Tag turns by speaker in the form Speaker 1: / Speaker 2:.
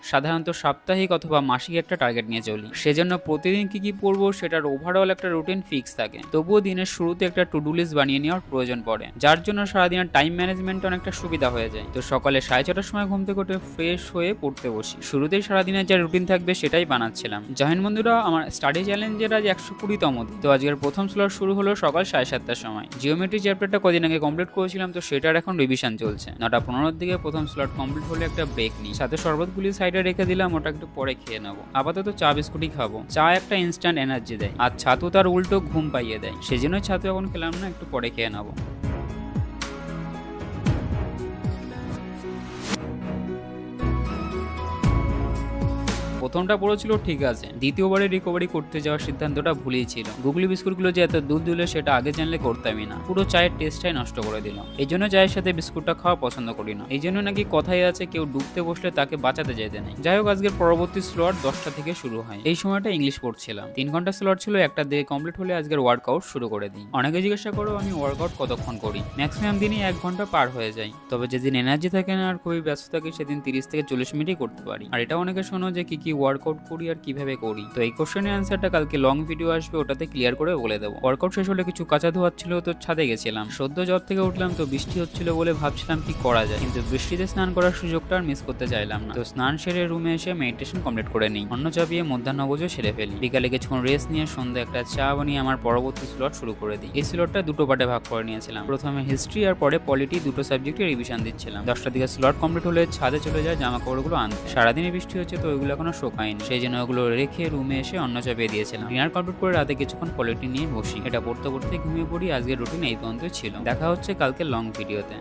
Speaker 1: সাধারণত সাপ্তাহিক অথবা মাসিক একটা টার্গেট নিয়ে চলি। সেজন্য প্রতিদিন কি কি পড়বো সেটার ওভারঅল একটা রুটিন ফিক্স থাকে। তবুও দিনের শুরুতে একটা টু ডু লিস্ট বানিয়ে নেওয়ার প্রয়োজন পড়ে, যার জন্য সারাদিনের টাইম ম্যানেজমেন্ট অনেকটা সুবিধা হয়ে যায়। তো সকালে 6:30টার সময় ঘুম থেকে উঠে ফ্রেশ হয়ে পড়তে বসি। শুরুতেই সারাদিনের যে রুটিন থাকবে সেটাই বানাচ্ছিলাম। জাহিন বন্ধুরা, আমার স্টাডি চ্যালেঞ্জের আজ 120তম দিন। তো আজকের প্রথম স্লট শুরু হলো সকাল 7:30টার সময়। জিওমেট্রি চ্যাপ্টারটা কদিন আগে কমপ্লিট করেছিলাম, তো সেটার এখন রিভিশন চলছে। 9:15-র দিকে প্রথম স্লট কমপ্লিট হলে একটা ব্রেক নিই, সাথে শরবতগুলি সাইডে রেখে দিলাম, ওটা একটু পরে খেয়ে নেবো। আপাতত চা বিস্কুটই খাবো। চা একটা ইনস্ট্যান্ট এনার্জি দেয়, আর ছাতু তার উল্টো ঘুম পাইয়ে দেয়। সেজন্যই ছাতু এখন খেলাম না, একটু পরে খেয়ে নেবো। প্রথমটা পড়েছিল ঠিক আছে, দ্বিতীয়বারে রিকভারি করতে যাওয়ার সিদ্ধান্তটা ভুলেই ছিল। গুগলি বিস্কুটগুলো যে এত দুধ দিল সেটা আগে জানলে করতামই না, পুরো চায়ের টেস্টটাই নষ্ট করে দিল। এই জন্য চায়ের সাথে বিস্কুটটা খাওয়া পছন্দ করি না। এই জন্য নাকি কথাই আছে, কেউ ডুবতে বসলে তাকে বাঁচাতে যেতে নেই। যাই হোক, আজকের পরবর্তী স্লট 10টা থেকে শুরু হয়। এই সময়টা ইংলিশ পড়ছিলাম। 3 ঘন্টা স্লট ছিল, একটা দিয়ে কমপ্লিট হলে আজকের ওয়ার্কআউট শুরু করে দিই। অনেকে জিজ্ঞাসা করো আমি ওয়ার্কআউট কতক্ষণ করি। ম্যাক্সিমাম দিনই 1 ঘন্টা পার হয়ে যায়, তবে যেদিন এনার্জি থাকে না আর খুবই ব্যস্ত থাকে সেদিন 30 থেকে 40 মিনিটই করতে পারি। আর এটা অনেকে শোনো যে কি ওয়ার্কআউট করি আর কিভাবে করি, তো এই কোশ্চেনের অ্যান্সারটা কালকে লং ভিডিও আসবে, ওটাতে ক্লিয়ার করে বলে দেবো। ওয়ার্কআউট শেষ হলে কিছু কাঁচা ধোয়ার ছিল, তো ছাদে গেছিলাম। সদ্য জ্বর থেকে উঠলাম, তো বৃষ্টি হচ্ছিল বলে ভাবছিলাম কি করা যায়, কিন্তু বৃষ্টিতে স্নান করার সুযোগটা আর মিস করতে চাইলাম না। তো স্নান সেরে রুমে এসে মেডিটেশন কমপ্লিট করে নিই, অন্য চাপিয়ে মধ্যাহ্নভোজও সেরে ফেলি। বিকালে কিছুক্ষণ রেস্ট নিয়ে সন্ধ্যে একটা চা বানিয়ে আমার পরবর্তী স্লট শুরু করে দিই। এই স্লটটা দুটো পার্টে ভাগ করে নিয়েছিলাম, প্রথমে হিস্ট্রি আর পরে পলিটি, দুটো সাবজেক্টে রিভিশন দিচ্ছিলাম। 10টার দিকে স্লট কমপ্লিট হলে ছাদে চলে যায় জামা কাপড়গুলো আনতে। সারাদিনে বৃষ্টি হচ্ছে, তো ওইগুলো এখনো শোকায়নি, সেই জন্য ওগুলো রেখে রুমে এসে অন্য চাপিয়ে দিয়েছিলাম। ডিনার কমপ্লিট করে রাতে কিছুক্ষণ পলিটি নিয়ে বসি। এটা পড়তে পড়তে ঘুমিয়ে পড়ি। আজকের রুটিন এই পর্যন্ত ছিল। দেখা হচ্ছে কালকে লং ভিডিওতে।